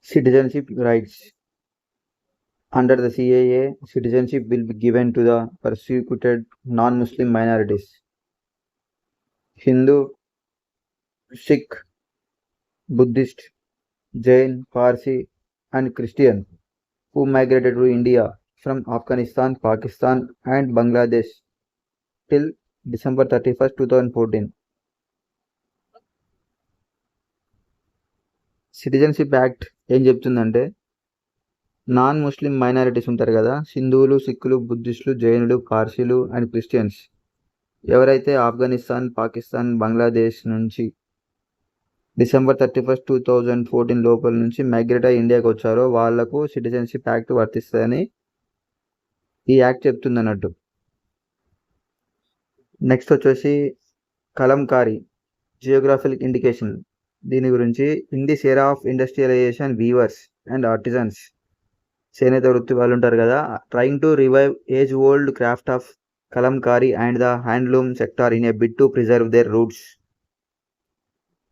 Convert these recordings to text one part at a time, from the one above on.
Citizenship rights. Under the CAA, citizenship will be given to the persecuted non-Muslim minorities, Hindu, Sikh, Buddhist, Jain, Parsi, and Christian, who migrated to India from Afghanistan, Pakistan, and Bangladesh till December 31st, 2014. Citizenship act ఏం చెప్తుందంటే non ముస్లిం minorities ఉంటారు కదా, హిందువులు, సిక్కులు, బుద్ధిస్టులు, జైనులు, పార్సీలు and Christians, ఎవరైతే ఆఫ్ఘనిస్తాన్, పాకిస్తాన్, బంగ్లాదేశ్ నుంచి December 31st, 2014 లోపల నుంచి మైగ్రేట్ అయ్యి ఇండియాకి వచ్చారో వాళ్లకు సిటిజన్షిప్ యాక్ట్ వర్తిస్తుందని ఈ యాక్ట్ చెప్తుంది అన్నట్టు. నెక్స్ట్ వచ్చేసి కలంకారీ, జియోగ్రాఫిక్ ఇండికేషన్. దీని గురించి in this era of industrialization, weavers and artisans, చేనేత వృత్తి వాళ్ళు ఉంటారు కదా, trying to revive age old craft of Kalamkari and the handloom sector in a bid to preserve their roots.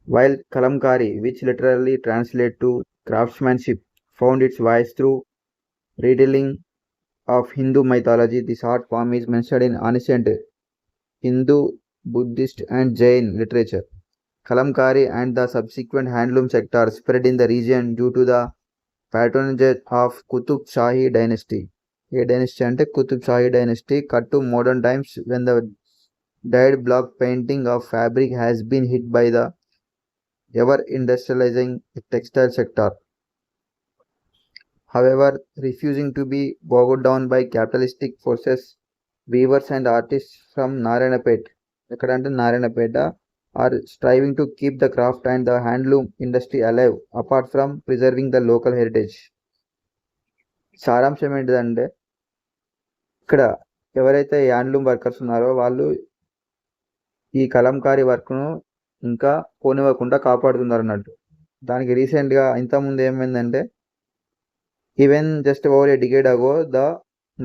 While kalamkari, which literally translates to craftsmanship, found its voice through retelling of Hindu mythology, this art form is mentioned in ancient Hindu, Buddhist and Jain literature. Kalamkari and the subsequent handloom sector spread in the region due to the patronage of Qutub Shahi dynasty. A dynasty ante Qutub Shahi dynasty cut to modern times when the dyed block painting of fabric has been hit by the ever industrializing textile sector. However, refusing to be bogged down by capitalistic forces, weavers and artists from Narayanapet, ekkadante Narayanapeta, are striving to keep the craft and the handloom industry alive apart from preserving the local heritage. సారాంశం ఏంటిదంటే ఇక్కడ ఎవరైతే handloom workers ఉన్నారో వాళ్ళు ఈ కలంకారీ వర్క్ను ఇంకా పోనివ్వకుండా కాపాడుతున్నారు అన్నట్టు. దానికి రీసెంట్గా ఇంతకుముందు ఏమైందంటే, even just over a decade అగో the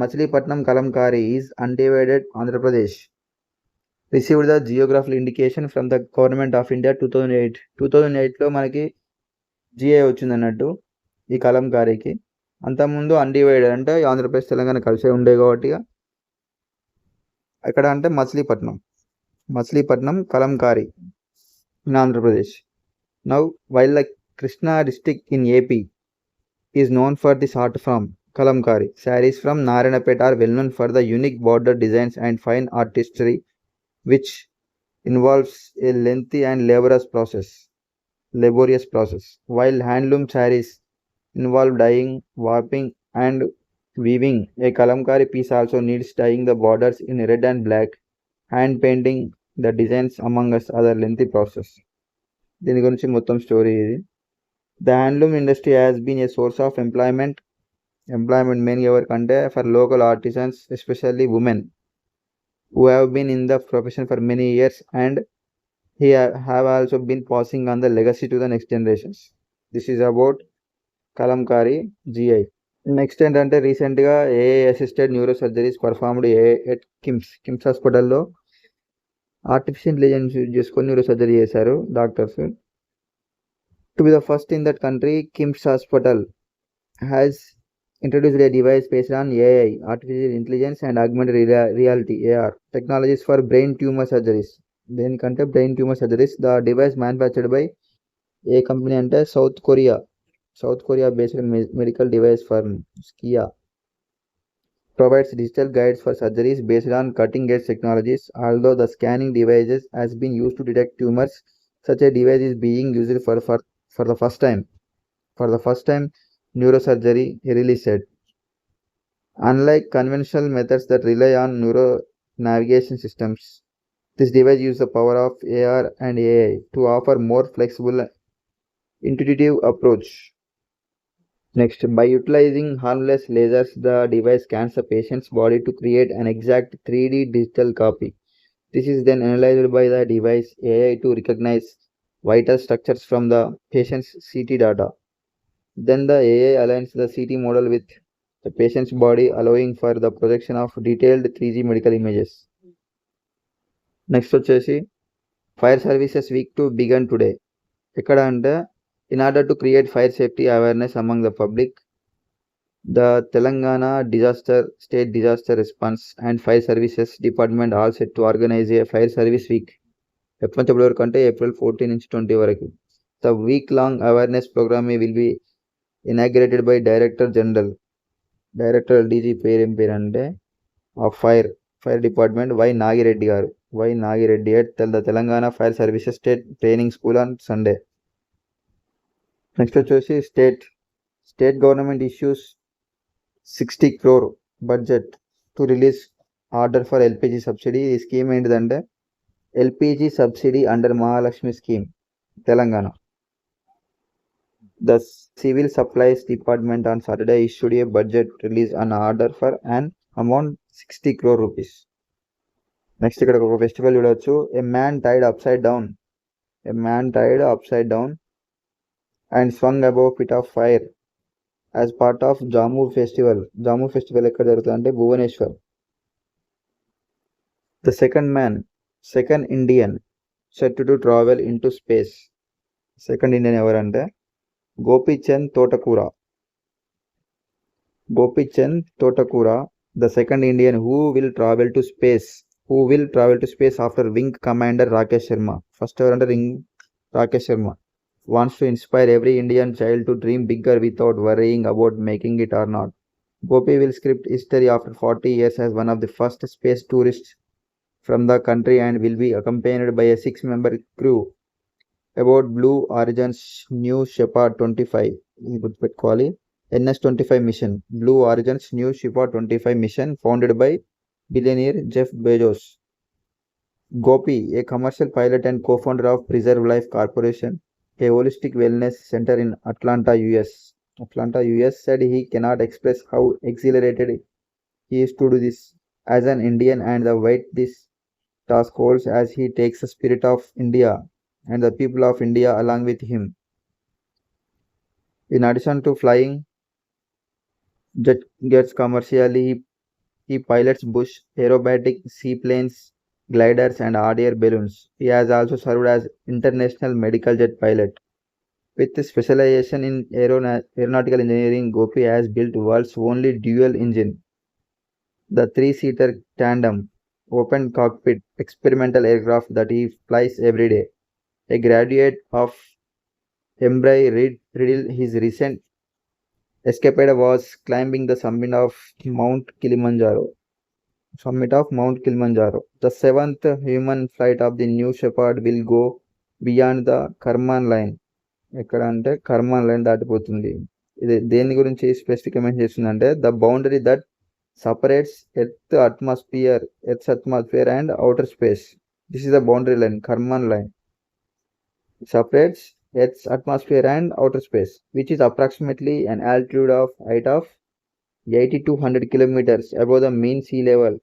Machilipatnam Kalamkari is undivided Andhra Pradesh received the geographical indication from the government of India 2008లో మనకి జిఐ వచ్చింది అన్నట్టు ఈ కలంకారీకి. అంతకుముందు అన్డివైడెడ్ అంటే ఆంధ్రప్రదేశ్ తెలంగాణ కలిసే ఉండే కాబట్టి ఎక్కడ అంటే Machilipatnam Kalamkari in Andhra Pradesh. Now, while the Krishna district in AP is known for this art form, Kalamkari sarees from Narayanapet are well known for the unique border designs and fine artistry, which involves a lengthy and laborious process. While handloom sarees involve dyeing, warping and weaving, a Kalamkari piece also needs dyeing the borders in red and black, hand painting the designs among us other lengthy process. దీని గురించి మొత్తం story ఇది. The handloom industry has been a source of employment main ఎవరికంటే for local artisans, especially women who have been in the profession for many years and he have also been passing on the legacy to the next generations. This is about Kalamkari GI. Next ఏంటంటే రీసెంట్గా AI assisted neuro surgeries performed at KIMS హాస్పిటల్లో artificial intelligence use చేసుకొని neuro surgery చేశారు doctors. To be the first in that country, KIMS hospital has introduced a device based on AI, artificial intelligence and augmented reality AR technologies for brain tumour surgeries. దేనికంటే brain tumour surgeries. The device manufactured by a company అంటే South Korea based medical device firm Skia provides digital guides for surgeries based on cutting-edge technologies. Although the scanning devices has been used to detect tumors, such a device is being used for the first time neurosurgery, he really said. Unlike conventional methods that rely on neuro navigation systems, this device uses the power of AR and AI to offer more flexible, intuitive approach. Next, by utilizing harmless lasers, the device scans the patient's body to create an exact 3D digital copy. This is then analyzed by the device AI to recognize vital structures from the patient's CT data. Then the AI aligns the CT model with the patient's body, allowing for the projection of detailed 3D medical images. Next వచ్చేసి fire services week to begin today. ఎక్కడ అంటే In order to create fire safety awareness among the public, the Telangana State Disaster Response and Fire Services Department all set to organize a fire service week. ఎప్పటి నుంచి ఎప్పటి వరకు అంటే April 14 నుంచి 20 వరకు. The week-long awareness program will be inaugurated by Director General, Director DG పేరు ఏం పేరు అంటే of Fire Department Y Nagireddy గారు. Y Nagireddy at the Telangana Fire Services State Training School on Sunday. Next వచ్చేసి state government issues 60 crore budget to release order for LPG subsidy. ఈ scheme ఏంటిదంటే LPG subsidy under Mahalakshmi scheme Telangana. The Civil Supplies Department on Saturday issued a budget release an order for an amount 60 crore rupees. Next ఇక్కడ ఒక festival చూడవచ్చు. A man tied upside down and swung above pit of fire as part of Jammu festival. Jammu festival ఎక్కడ జరుగుతుందంటే Bhubaneswar. The second Indian set to travel into space. Second Indian ఎవరంటే గోపీచంద్ తోటకూర, the second Indian who will travel to space after Wing Commander Rakesh Sharma. First ఎవరంటే Rakesh Sharma wants to inspire every Indian child to dream bigger without worrying about making it or not. Gopi will script history after 40 years as one of the first space tourists from the country and will be accompanied by a 6-member crew about Blue Origin's New Shepard 25. NS-25 mission. Blue Origin's New Shepard 25 mission founded by billionaire Jeff Bezos. Gopi, a commercial pilot and co-founder of Preserve Life Corporation, a holistic wellness center in Atlanta, US, said he cannot express how exhilarated he is to do this as an Indian and the weight this task holds as he takes the spirit of India and the people of India along with him. In addition to flying jets commercially, he pilots bush aerobatic seaplanes, gliders and hot air balloons. He has also served as international medical jet pilot. With specialization in aeronautical engineering, Gopi has built world's only dual engine, the 3-seater tandem open cockpit experimental aircraft that he flies every day. A graduate of Embry-Riddle, his recent escapade was climbing the summit of Mount Kilimanjaro. The 7th human flight of the New Shepard will go beyond the Karman line. ఎక్కడ అంటే Karman line దాటిపోతుంది. ఇది దేని గురించి specific mention చేస్తుందంటే the boundary that separates Earth's atmosphere and outer space. This is the boundary line, Karman line. It separates Earth's atmosphere and outer space, which is approximately an altitude of height of 80 to 100 kilometers above the mean sea level.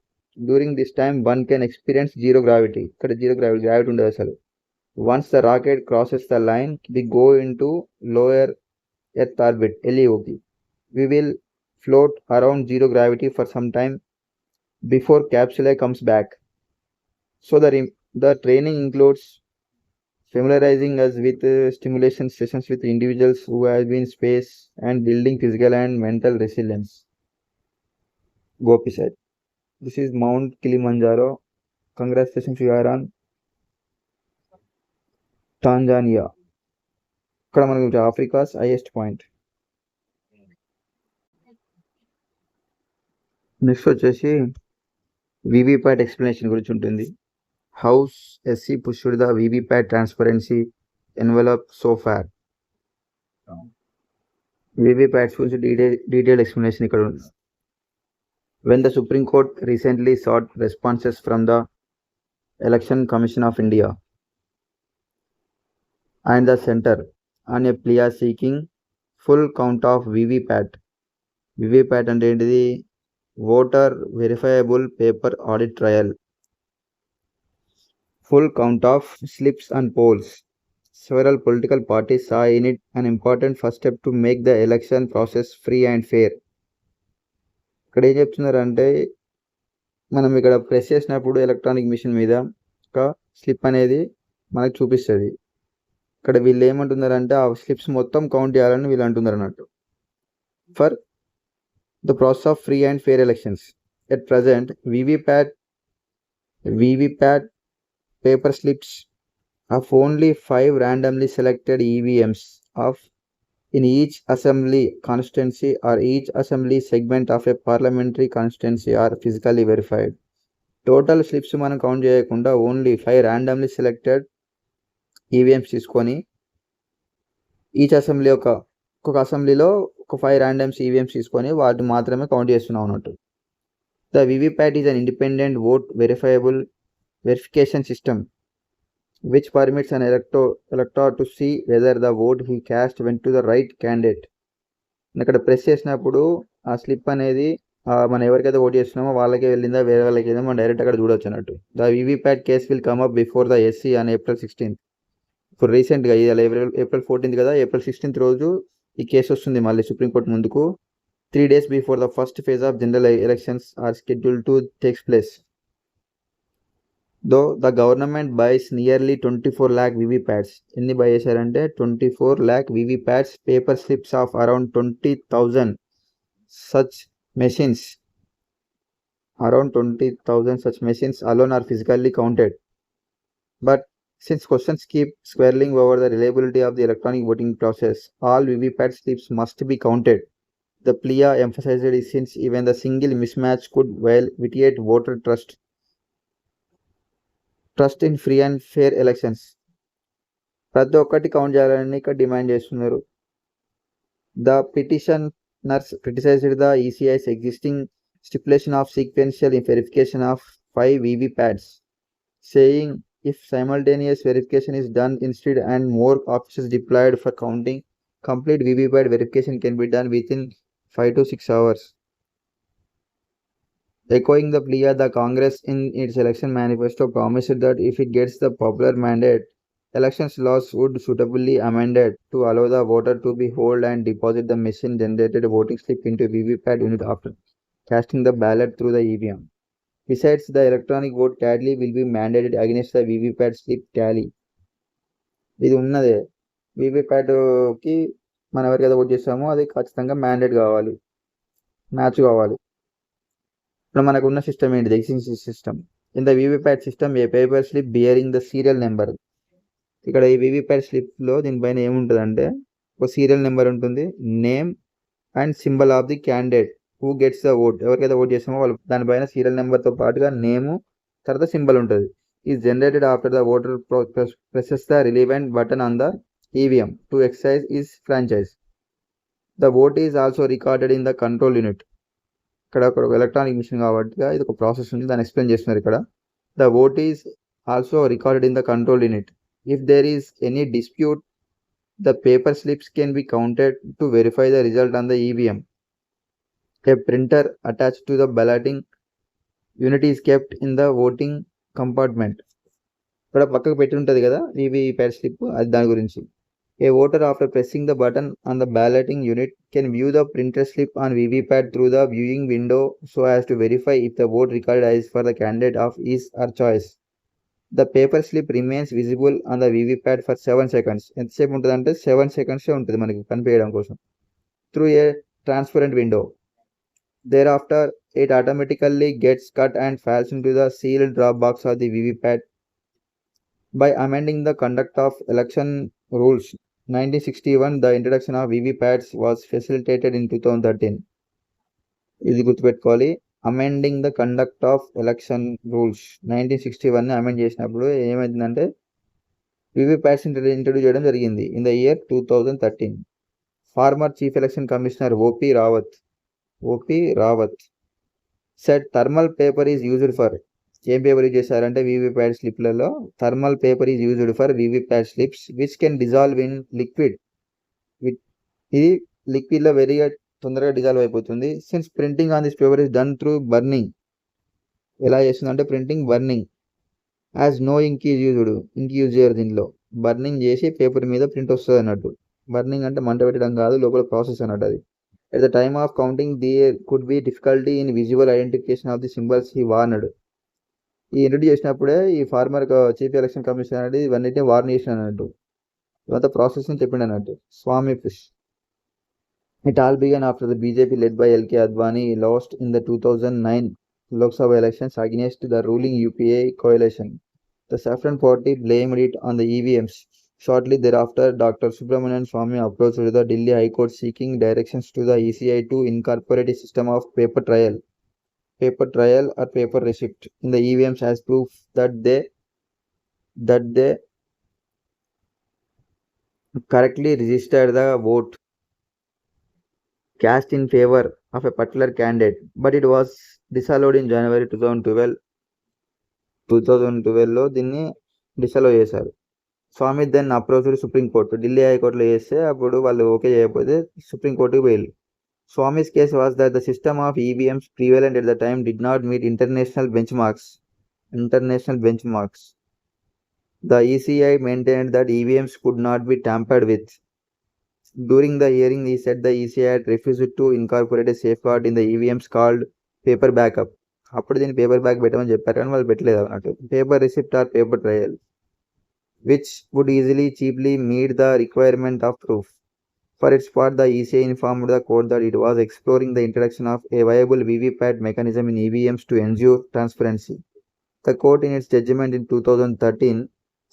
During this time, one can experience zero gravity. Gravity ఉండదు అసలు. Once the rocket crosses the line, we go into lower Earth orbit, LEOP. We will float around zero gravity for some time before capsule comes back. So the training includes familiarizing us with stimulation sessions with individuals who have been in space and building physical and mental resilience. Gopi said. This is Mount Kilimanjaro. Congratulations, you are on Tanzania. ఇక్కడ మనకు Africa's highest point. Next వచ్చేసి VVPAT explanation గురించి ఉంటుంది. House SC pushed the VVPAT transparency envelope so far. VVPAT గురించి detail explanation ఇక్కడ ఉంది. When the Supreme Court recently sought responses from the Election Commission of India and the Center on a plea seeking full count of VVPAT. VVPAT అంటే ఏంటిది? Voter Verifiable Paper Audit Trial. Full count of slips and polls. Several political parties saw in it an important first step to make the election process free and fair. ఇక్కడ ఏం చెప్తున్నారంటే మనం ఇక్కడ press చేసినప్పుడు electronic machine మీద ఒక slip అనేది మనకు చూపిస్తుంది. ఇక్కడ వీళ్ళు ఏమంటున్నారంటే ఆ స్లిప్స్ మొత్తం కౌంట్ చేయాలని వీళ్ళు అంటున్నారు అన్నట్టు. For the process of free and fair elections at present VVPAT paper slips of only 5 randomly selected EVMs of in each assembly constituency or each assembly segment of a parliamentary constituency are physically verified. Total slips మనం count చేయకుండా only 5 randomly selected EVMs తీసుకొని each assembly ఒక్కొక్క అసెంబ్లీలో ఒక 5 randoms EVMs తీసుకొని వాటిని మాత్రమే count చేస్తున్నాం అన్నట్టు. The VVPAT is an independent vote verification system which permits an elector to see whether the vote he cast went to the right candidate. ఇక్కడ ప్రెస్ చేసినప్పుడు ఆ స్లిప్ అనేది మనం ఎవరికైతే ఓట్ చేస్తున్నామో వాళ్ళకే వెళ్ళిందా వేరే వాళ్ళకి వెళ్ళిందా మనం డైరెక్ట్ అక్కడ చూడొచ్చు అన్నట్టు. The VVPAT case will come up before the SC on April 16th. ఇప్పుడు రీసెంట్గా ఇది April 14th కదా, April 16th రోజు ఈ కేసు వస్తుంది మళ్ళీ సుప్రీంకోర్టు ముందుకు. 3 days before the first phase of general elections are scheduled to take place. Though the government buys nearly 24 lakh VVPATs. ఎన్ని బై చేశారంటే 24 lakh VVPATs, paper slips of around 20,000 such machines. Around 20,000 such machines alone are physically counted. But since questions keep swirling over the reliability of the electronic voting process, all VVPAT slips must be counted. The PLIA emphasized it since even the single mismatch could vitiate voter trust in free and fair elections. ప్రతి ఒక్కటి count చేయాలని ఇక్కడ demand చేస్తున్నారు. The petitioners criticised the ECI's existing stipulation of sequential verification of 5 VVPATs, saying if simultaneous verification is done instead and more officers deployed for counting, complete VVPAT verification can be done within 5 to 6 hours. Echoing the PLIA, the Congress in its election manifesto promised that if it gets the popular mandate, elections laws would suitably amended to allow the voter to be hold and deposit the machine-generated voting slip into VVPAT unit after casting the ballot through the EVM. Besides, the electronic vote tally will be mandated against the VVPAT slip tally. ఇది ఉన్నదే VVPATకి మనం ఎవరికైతే vote చేస్తామో అది ఖచ్చితంగా mandate కావాలి, match కావాలి. ఇప్పుడు మనకు ఉన్న సిస్టమ్ ఏంటిది? Existing system. In the VVPAT system A paper slip bearing the serial number. ఇక్కడ ఈ VVPAT స్లిప్లో దీనిపైన ఏముంటుందంటే ఒక సీరియల్ నెంబర్ ఉంటుంది, name and symbol of the candidate who gets the vote. ఎవరికైతే ఓట్ చేస్తామో వాళ్ళు దానిపైన సీరియల్ నెంబర్తో పాటుగా నేము తర్వాత సింబల్ ఉంటుంది. Is generated after the voter presses the relevant button on the EVM to exercise is franchise. The vote is also recorded in the control unit. ఇక్కడ ఒక ఎలక్ట్రానిక్ మిషన్ కాబట్టి ఇది ఒక ప్రాసెస్ ఉంది, దాన్ని ఎక్స్ప్లెయిన్ చేస్తున్నారు ఇక్కడ. The vote is also recorded in the control unit. If there is any dispute, the paper slips can be counted to verify the result on the EVM. A printer attached to the balloting unit is kept in the voting compartment. ఇక్కడ పక్కకు పెట్టి ఉంటుంది కదా VVPAT slip, అది దాని గురించి. A voter after pressing the button on the balloting unit can view the printed slip on VVPAT through the viewing window so as to verify if the vote recorded is for the candidate of his or choice. The paper slip remains visible on the VVPAT for 7 seconds. ఎంతసేపు ఉంటుంది అంటే 7 seconds ఉంటుంది మనకి కనిపించడం కోసం. Through a transparent window. Thereafter, it automatically gets cut and falls into the sealed drop box of the VVPAT. By amending the conduct of election rules 1961, the introduction of VVPATs was facilitated in 2013. ఇది గుర్తుపెట్టుకోవాలి. Amending the conduct of election rules 1961 amend చేసినప్పుడు ఏమైందంటే VVPATs introduce చేయడం జరిగింది in the year 2013. Former chief election commissioner OP Rawat said thermal paper is used for. ఏం paper use చేశారంటే VVPAT స్లిప్లలో thermal paper is used for VVPAT slips which can dissolve in liquid. ఇది లిక్విడ్లో వెరీగా తొందరగా dissolve అయిపోతుంది. Since printing on this paper is done through burning. ఎలా చేస్తుందంటే printing burning. As no ink is used. Ink use చేయరు దీనిలో. Burning చేసి పేపర్ మీద ప్రింట్ వస్తుంది అన్నట్టు. బర్నింగ్ అంటే మంట పెట్టడం కాదు, లోపల ప్రాసెస్ అన్నట్టు అది. At the time of counting there could be difficulty in visual identification of the symbols he warned. ఈ ఇంట్రడ్యూస్ చేసినప్పుడే ఈ ఫార్మర్ చీఫ్ ఎలక్షన్ కమిషనర్ అనేది ఇవన్నిటిని వార్న్ చేసిన అన్నట్టు. తర్వాత ప్రాసెస్ ని చెప్పిండు అన్నట్టు. స్వామి fish. It all began after the BJP led by LK Advani lost in the 2009 Lok Sabha elections against the ruling UPA coalition. The Saffron Party blamed it on the EVMs. Shortly thereafter, Dr. Subramanian Swamy approached the Delhi High Court seeking directions to the ECI to incorporate a system of paper trial or paper receipt in the EVMs as proof that they correctly registered the vote cast in favor of a particular candidate, but it was disallowed in January 2012లో దీన్ని డిసలో చేశారు. స్వామి then approach supreme court. Delhi హైకోర్టులో చేస్తే అప్పుడు వాళ్ళు okay చేయకపోతే సుప్రీంకోర్టుకి పోయారు. Swami's case was that the system of EVMs prevalent at the time did not meet international benchmarks. The ECI maintained that EVMs could not be tampered with. During the hearing, he said the ECI had refused to incorporate a safeguard in the EVMs called paper backup. అప్పుడు దీన్ని paper back పెట్టమని చెప్పారు కానీ వాళ్ళు పెట్టలేదు అన్నట్టు. Paper receipt are paper trial which would easily cheaply meet the requirement of proof. For its part, the ECI informed the court that it was exploring the introduction of a viable VVPAT mechanism in EVMs to ensure transparency. The court, in its judgment in 2013,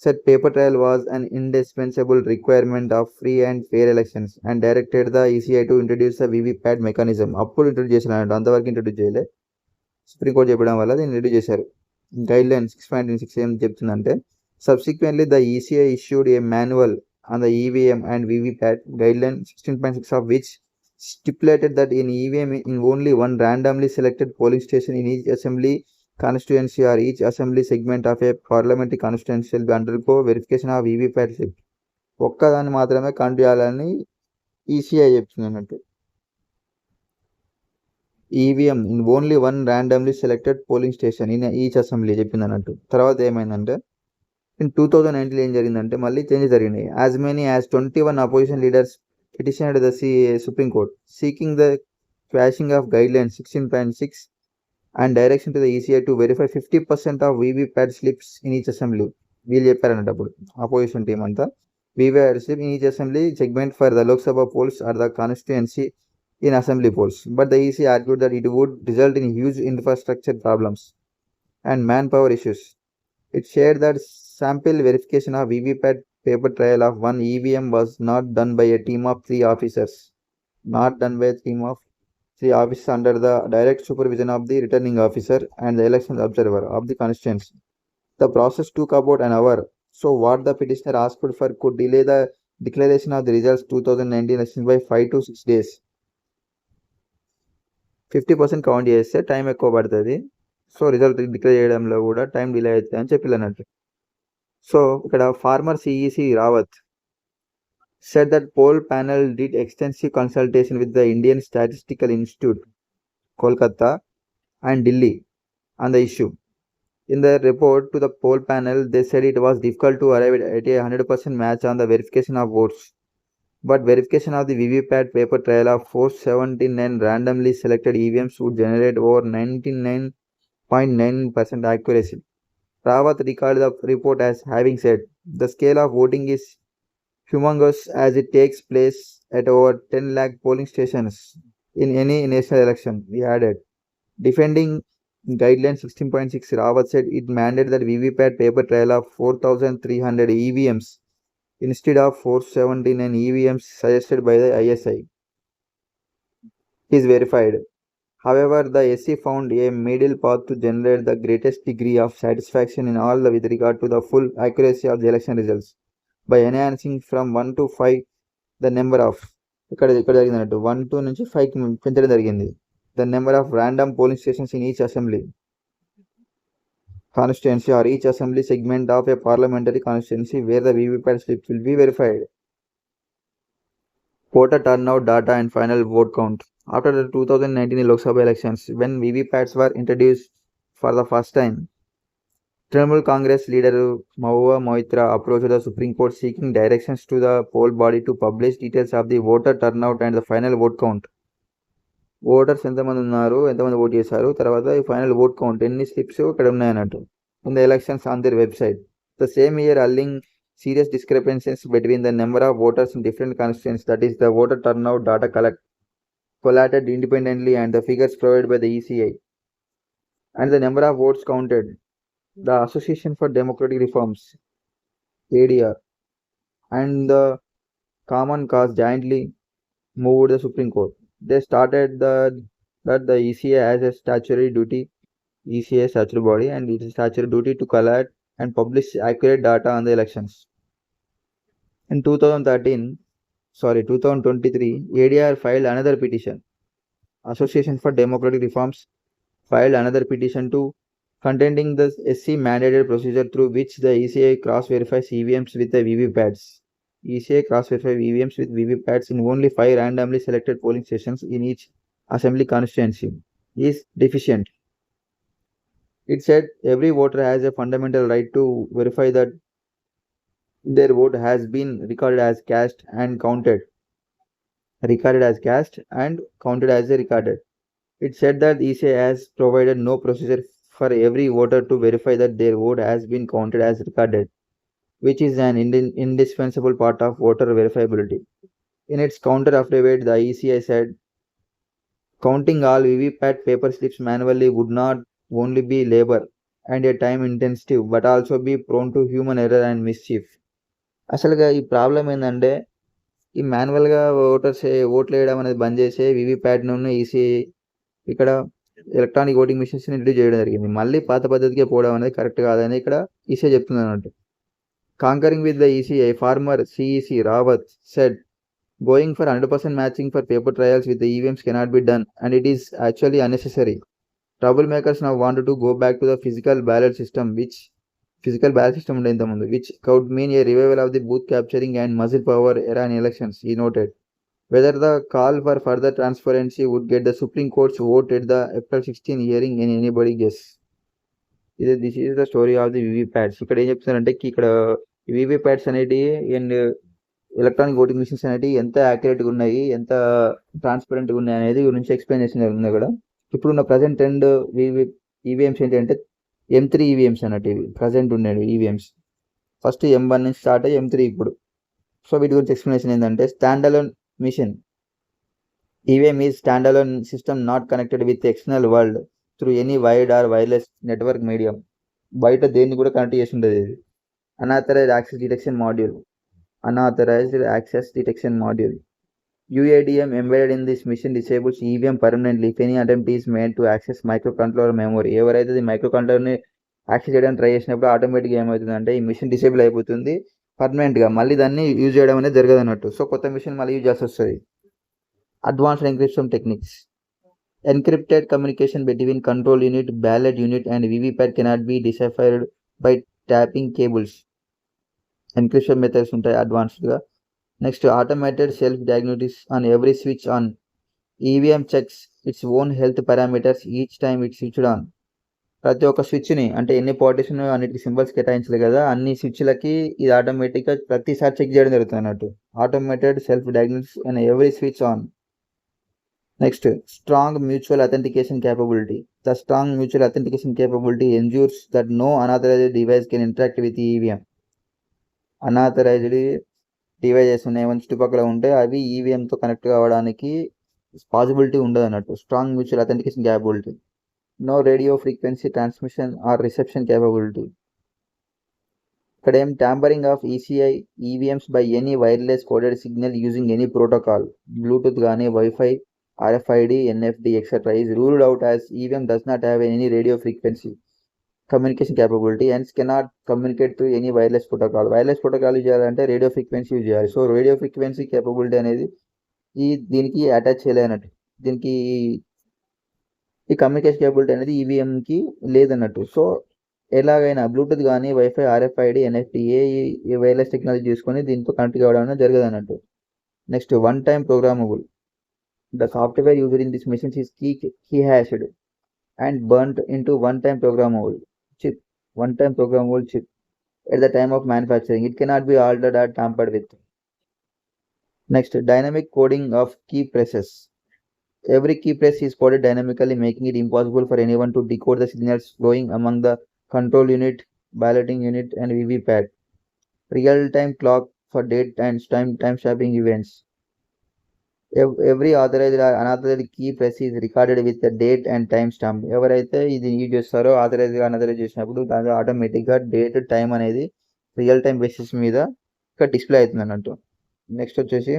said paper trial was an indispensable requirement of free and fair elections and directed the ECI to introduce a VVPAT mechanism. అప్పుడు introduce చేసినాడు, అంతవరకు introduce చేయలే. Supreme court చెప్పడం వల్ల దీన్ని introduce చేశారు. Guide line 6.6 ఏం చెప్తుందంటే, subsequently the ECI issued a manual on the EVM and VVPAT guideline 16.6 of which stipulated that in EVM in only one randomly selected polling station in each assembly constituency or each assembly segment of a parliamentary constituency will be undergo verification of VVPAT slip. ఒక్కదాన్ని మాత్రమే count చేయాలని ECI చెప్తుంది అన్నట్టు. EVM in only one randomly selected polling station in each assembly చెప్పింది అన్నట్టు. తర్వాత ఏమైందంటే in 2019 ఏం జరిగిందంటే మళ్ళీ చేంజ్ జరిగినాయి. As many as 21 opposition leaders petitioned the Supreme Court seeking the quashing of guideline 16.6 and direction to the ECI to verify 50% of VVPAT slips in each assembly. వీళ్ళు చెప్పారన్నట్టు అప్పుడు అపోజిషన్ టీమ్ అంతా. VVPAT slip in each assembly segment for the Lok Sabha polls or the constituency in assembly polls. But the ECI argued that it would result in huge infrastructure problems and manpower issues. It shared that sample verification of VVPAT paper trial of one EVM was not done by a team of 3 officers. Under the direct supervision of the returning officer and the elections observer of the constituency. The process took about an hour. So what the petitioner asked for could delay the declaration of the results 2019 elections by 5 to 6 days. 50% count చేస్తే time ఎక్కువ పడుతుంది. So result declare చేయడంలో కూడా time delay అవుతుంది అని చెప్పిల్లన్నట్టు. So ఇక్కడ former CEC Rawat said that poll panel did extensive consultation with the Indian Statistical Institute, Kolkata and Delhi on the issue. In the report to the poll panel, they said it was difficult to arrive at a 100% match on the verification of votes. But verification of the VVPAT paper trial of 479 randomly selected EVMs would generate over 99.9% accuracy. Rawat recalled the report as having said, the scale of voting is humongous as it takes place at over 10 lakh polling stations in any national election, he added. Defending guideline 16.6, Rawat said it mandated that VVPAT paper trial of 4,300 EVMs instead of 479 EVMs suggested by the ISI is verified. However, the SC found a middle path to generate the greatest degree of satisfaction in all with regard to the full accuracy of the election results by enhancing from 1 to 5 the number of ఇక్కడ జరిగిందన్నట్టు 1 2 నుంచి 5 పెంచడం జరిగింది. The number of random polling stations in each assembly constituency or each assembly segment of a parliamentary constituency where the VVPAT slips will be verified. Voter turnout data and final vote count. After the 2019 Lok Sabha elections, when VVPATs were introduced for the first time, Trinamool Congress leader Mahua Moitra approached the Supreme Court seeking directions to the poll body to publish details of the voter turnout and the final vote count. Voters ఎంతమంది ఉన్నారు, ఎంతమంది vote చేశారు, తర్వాత ఈ final vote count ఎన్ని slips ఇక్కడ ఉన్నాయన్నట్టు in the elections on their website. The same year, Alling serious discrepancies between the number of voters in different constituencies, that is, the voter turnout data collated independently, and the figures provided by the ECI, and the number of votes counted. The Association for Democratic Reforms (ADR) and the Common Cause jointly moved the Supreme Court. They started that the ECA has a statutory duty, ECA statutory body, and it is statutory duty to collect and publish accurate data on the elections. In 2023, ADR filed another petition. Association for Democratic Reforms filed another petition to contending the SC mandated procedure through which the ECA cross-verifies EVMs with the VVPATs. ECA cross-verifies EVMs with VVPATs in only 5 randomly selected polling stations in each assembly constituency is deficient. It said every voter has a fundamental right to verify that their vote has been recorded as cast and counted as a recorded. It said that ECA has provided no procedure for every voter to verify that their vote has been counted as recorded, which is an indispensable part of voter verifiability. In its counter affidavit, the ECI said counting all VVPAT paper slips manually would not only be labor and a time intensive but also be prone to human error and mischief. అసలుగా ఈ problem ఏంటంటే ఈ మాన్యువల్గా ఓట్లు వేయడం అనేది బంద్ చేసే వీవీప్యాట్ను EC ఇక్కడ ఎలక్ట్రానిక్ ఓటింగ్ మిషన్స్ ఇంట్రడ్యూస్ చేయడం జరిగింది. మళ్ళీ పాత పద్ధతికే పోవడం అనేది కరెక్ట్ కాదని ఇక్కడ ఈసీ చెప్తుంది అన్నట్టు. Concurring with the ECI, former CEC Rawat said going for 100% matching for paper trials with the EVMs cannot be done and it is actually unnecessary. Troublemakers now wanted to go back to the physical ballot system which could mean a revival of the booth capturing and muscle power era in elections, he noted. Whether the call for further transparency would get the Supreme Court's vote at the April 16 hearing in anybody guess. This is the story of the VVPATs. ఇక్కడ ఏం చెప్తున్నారంటే ఇక్కడ VVPATs అనేటివి and electronic voting machines అనేవి ఎంత యాక్యురేట్గా ఉన్నాయి, ఎంత ట్రాన్స్పరెంట్గా ఉన్నాయి అనేది గురించి ఎక్స్ప్లెయిన్ చేసిన ఉంది కూడా. ఇప్పుడున్న ప్రజెంట్ ట్రెండ్ ఈవీఎంస్ ఏంటంటే M3 ఈవీఎంస్ అన్నట్టు ఇవి ప్రజెంట్ ఉన్నాయి ఈవీఎంస్. ఫస్ట్ M1 నుంచి స్టార్ట్ అయ్యి M3 ఇప్పుడు. సో వీటి గురించి ఎక్స్ప్లెనేషన్ ఏంటంటే stand alone machine. EVM is stand alone system not connected with external world through any wired or wireless network medium. బయట దేన్ని కూడా కనెక్ట్ చేసి ఉంటుంది ఇది. Unauthorised access detection module. UADM embedded in this machine disables EVM permanently if any attempt is made to access microcontroller memory. ఎవరైతే ఈ మైక్రోకంట్రోలర్ని access చేయడానికి try చేసినప్పుడు ఆటోమేటిక్గా ఏమవుతుందంటే ఈ మిషన్ డిసేబుల్ అయిపోతుంది పర్మనెంట్గా. మళ్ళీ దాన్ని యూజ్ చేయడం అనేది జరగదు అన్నట్టు. సో కొత్త మిషన్ మళ్ళీ యూజ్ చేసి వస్తుంది. Advanced encryption techniques. Encrypted communication between control unit, ballot unit and VVPAT cannot be deciphered by tapping cables. Encryption methods ఉంటాయి అడ్వాన్స్డ్గా. Next automated self diagnosis on every switch on. EVM checks its own health parameters each time it switched on. ప్రతి ఒక్క స్విచ్ని అంటే ఎన్ని partition అన్నిటికి symbols కేటాయించలేదు కదా, అన్ని స్విచ్లకి ఇది ఆటోమేటిక్గా ప్రతిసారి చెక్ చేయడం జరుగుతుంది అన్నట్టు. Automated self diagnosis on every switch on. Next strong mutual authentication capability. The strong mutual authentication capability ensures that no unauthorized device can interact with the EVM. Unauthorised devices ఉన్నాయి చుట్టుపక్కల ఉంటే అవి ఈవీఎంతో కనెక్ట్ కావడానికి possibility ఉండదు అన్నట్టు. Strong mutual authentication capability. No radio frequency transmission or reception capability. ఇక్కడ ఏం tampering of ECI EVMs by any wireless coded signal using any protocol, Bluetooth కానీ wifi, RFID, NFC, etc. is ruled out as EVM does not have any radio frequency communication capability and cannot communicate through any wireless protocol. Wireless protocol use చేయాలంటే radio frequency use చేయాలి. So radio frequency capability అనేది దీనికి attach చేయలేనట్టు. దీనికి ఈ communication capability అనేది ఈవీఎంకి లేదన్నట్టు. So ఎలాగైనా Bluetooth కానీ వైఫై, RFID, NFC ఏ వైర్లెస్ టెక్నాలజీ తీసుకొని దీంతో కనెక్ట్ కావడం జరగదు అన్నట్టు. Next one time programmable. The software used in this machine is key hashed and burnt into one-time programmable chip at the time of manufacturing. It cannot be altered or tampered with. Next, dynamic coding of key presses. Every key press is coded dynamically, making it impossible for anyone to decode the signals flowing among the control unit, balloting unit, and VVPAT. real-time clock for date and time stamping events. Every authorized or unauthorized key press is recorded with the date and time stamp. ఎవరైతే ఇది use చేస్తారో authorise గా unauthorised చేసినప్పుడు దాంట్లో automatic గా date time అనేది real time basis మీద ఇక్కడ డిస్ప్లే అవుతుంది అన్నట్టు. నెక్స్ట్ వచ్చేసి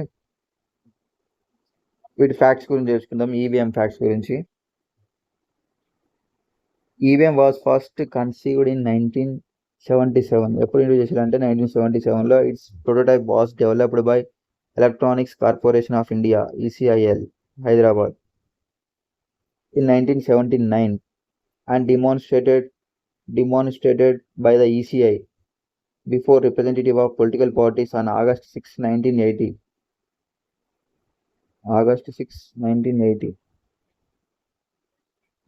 వీటి ఫ్యాక్ట్స్ గురించి తెలుసుకుందాం. ఈవీఎం ఫ్యాక్ట్స్ గురించి. EVM was first conceived in 1977. ఎప్పుడు ఇంట్రొడ్యూస్ చేశారంటే 1977లో. Its prototype was developed by Electronics Corporation of India ECIL Hyderabad in 1979 and demonstrated by the ECI before representative of political parties on August 6, 1980. August 6, 1980.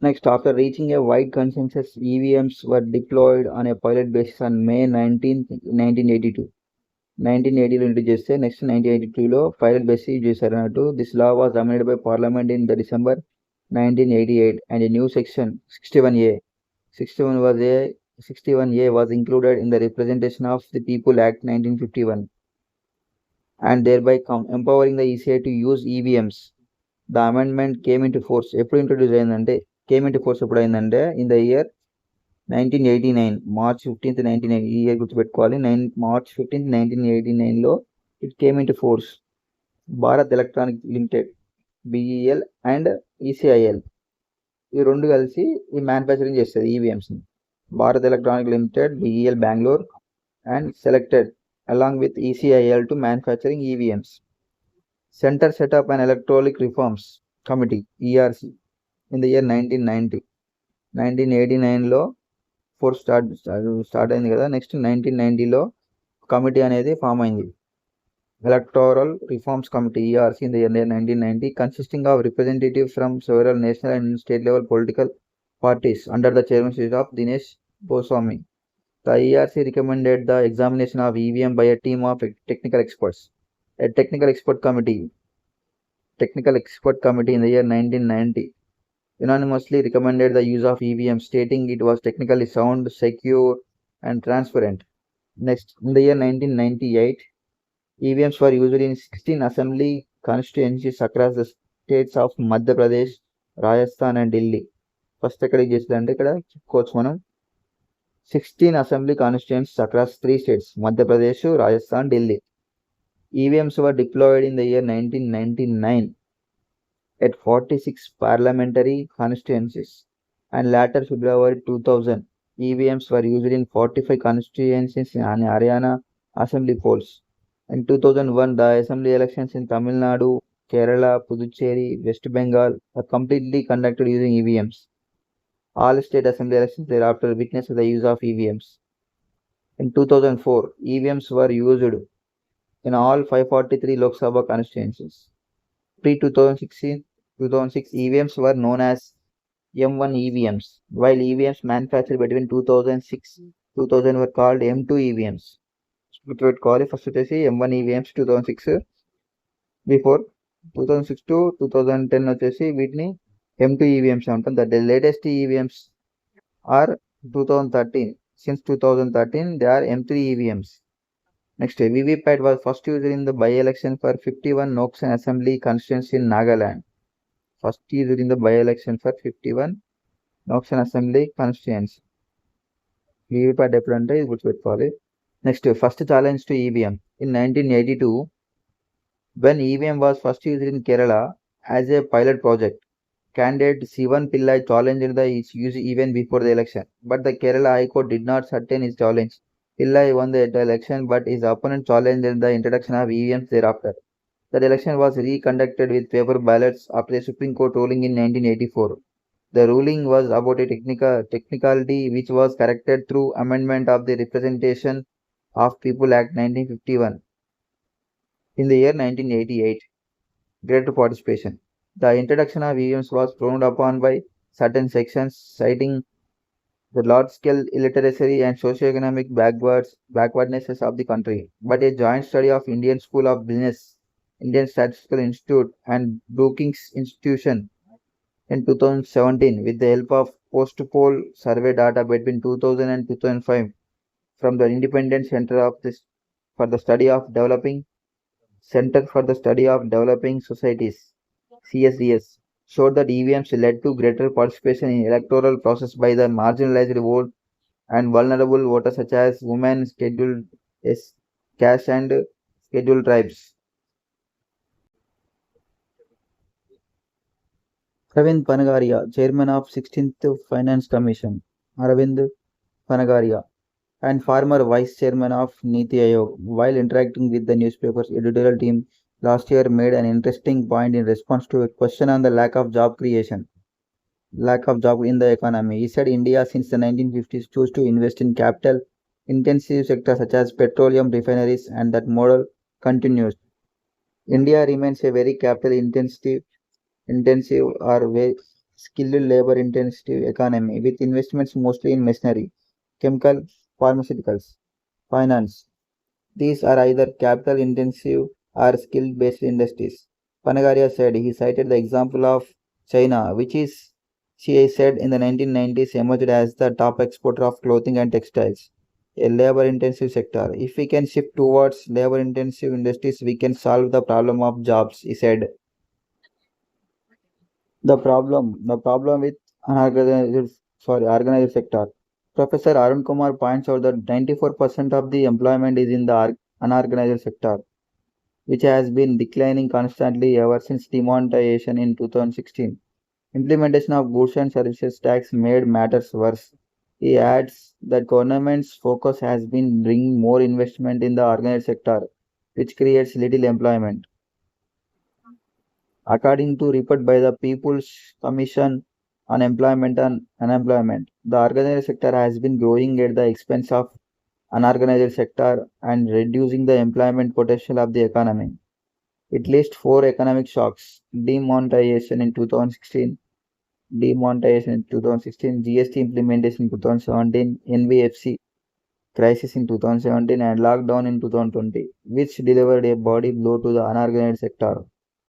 Next, after reaching a wide consensus, EVMs were deployed on a pilot basis on May 19, 1982. 1980లో introduce చేస్తే next 1982లో pilot basis use చేశారు అన్నట్టు. This law was amended by parliament in the December 1988 and a new section 61A 61A was included in the Representation of the People Act 1951 and thereby empowering the ECI to use EVMs. The amendment came into force. ఎప్పుడు introduce అయిందంటే came into force ఎప్పుడు అయిందంటే in the year 1989 March 15th 1989 ఈ year గుర్తుపెట్టుకోవాలి. March 15th 1989లో it came into force. Bharat electronic limited BEL and ECIL ఈ రెండు కలిసి ఈ మ్యానుఫ్యాక్చరింగ్ చేస్తుంది ఈవీఎంస్ని. Bharat electronic limited BEL Bengaluru and selected along with ECIL to manufacturing EVMs. Centre set up and electronic reforms committee ERC in the year 1990. 1989లో force start అయింది కదా. Next 1990లో కమిటీ అనేది ఫామ్ అయింది. Electoral Reforms Committee ERC in the year 1990 consisting of representatives from several national and state level political parties under the chairmanship of Dinesh Goswami. The ERC recommended the examination of EVM by a team of technical experts. A technical expert committee in the year 1990 unanimously recommended the use of EVM, stating it was technically sound, secure and transparent. Next, in the year 1998 EVMs were used in 16 assembly constituencies across the states of Madhya Pradesh, Rajasthan and Delhi. First ఎక్కడికి చేసిందంటే ఇక్కడ చెప్పుకోవచ్చు మనం 16 assembly constituencies across 3 states Madhya Pradesh, Rajasthan, Delhi. EVMs were deployed in the year 1999 at 46 parliamentary constituencies and later February 2000 EVMs were used in 45 constituencies in Haryana assembly polls. In 2001, the assembly elections in Tamil Nadu, Kerala, Puducherry, West Bengal were completely conducted using EVMs. All state assembly elections thereafter witnessed the use of EVMs. In 2004, EVMs were used in all 543 Lok Sabha constituencies. Pre-2006 EVMs were known as M1 EVMs, while EVMs manufactured between 2006-2000 were called M2 EVMs. గుర్తుపెట్టుకోవాలి. First వచ్చేసి M1 EVMs 2006, before 2006 to 2010 వచ్చేసి వీటిని M2 EVMs అంటాం. The latest EVMs are 2013. Since 2013 they are M3 EVMs. Next, VVPAT was first used in the by-election for 51 Noksan Assembly constituency in Nagaland. First used in the by-election for 51 Noksan Assembly constituency. VVPAT ఎప్పుడంటే ఇది గుర్తుపెట్టుకోవాలి. Next, first challenge to EVM. In 1982, when EVM was first used in Kerala as a pilot project, candidate Sivan Pillai challenged the use even before the election, but the Kerala High Court did not sustain his challenge. Pillai won the election, but his opponent challenged the introduction of EVMs thereafter. The election was reconducted with paper ballots after a Supreme Court ruling in 1984. The ruling was about a technicality which was corrected through amendment of the Representation of People Act 1951. In the year 1988, greater participation. The introduction of EVMs was frowned upon by certain sections, citing the large-scale illiteracy and socio-economic backwardnesses of the country. But a joint study of Indian School of Business, Indian Statistical Institute and Brookings Institution in 2017, with the help of post-poll survey data between 2000 and 2005, from the independent center of this for the Study of Developing Center for the Study of Developing Societies (CSDS) showed that EVMs led to greater participation in electoral process by the marginalized vote and vulnerable voters such as women, scheduled S, caste and scheduled tribes. Aravind Panagaria, Chairman of 16th Finance Commission, Aravind Panagaria, and former Vice Chairman of Niti Aayog, while interacting with the newspaper's editorial team last year, made an interesting point in response to a question on the lack of job in the economy. He said India since the 1950s chose to invest in capital intensive sectors such as petroleum refineries and that model continues. India remains a very capital intensive or very skilled labor intensive economy with investments mostly in machinery, chemical, pharmaceuticals, finance. These are either capital intensive or skill based industries. Panagaria said he cited the example of China, which is, she said, in the 1990s emerged as the top exporter of clothing and textiles, a labor intensive sector. If we can shift towards labor intensive industries, we can solve the problem of jobs, he said. The problem with organized sector. Professor Arun Kumar points out that 94% of the employment is in the unorganized sector, which has been declining constantly ever since demonetization in 2016. Implementation of goods and services tax made matters worse. He adds that government's focus has been bringing more investment in the organized sector, which creates little employment. According to report by the People's Commission on Employment and Unemployment, the organized sector has been growing at the expense of unorganized sector and reducing the employment potential of the economy. It lists four economic shocks: demonetization in 2016, GST implementation in 2017, NBFC crisis in 2017, and lockdown in 2020, which delivered a body blow to the unorganized sector.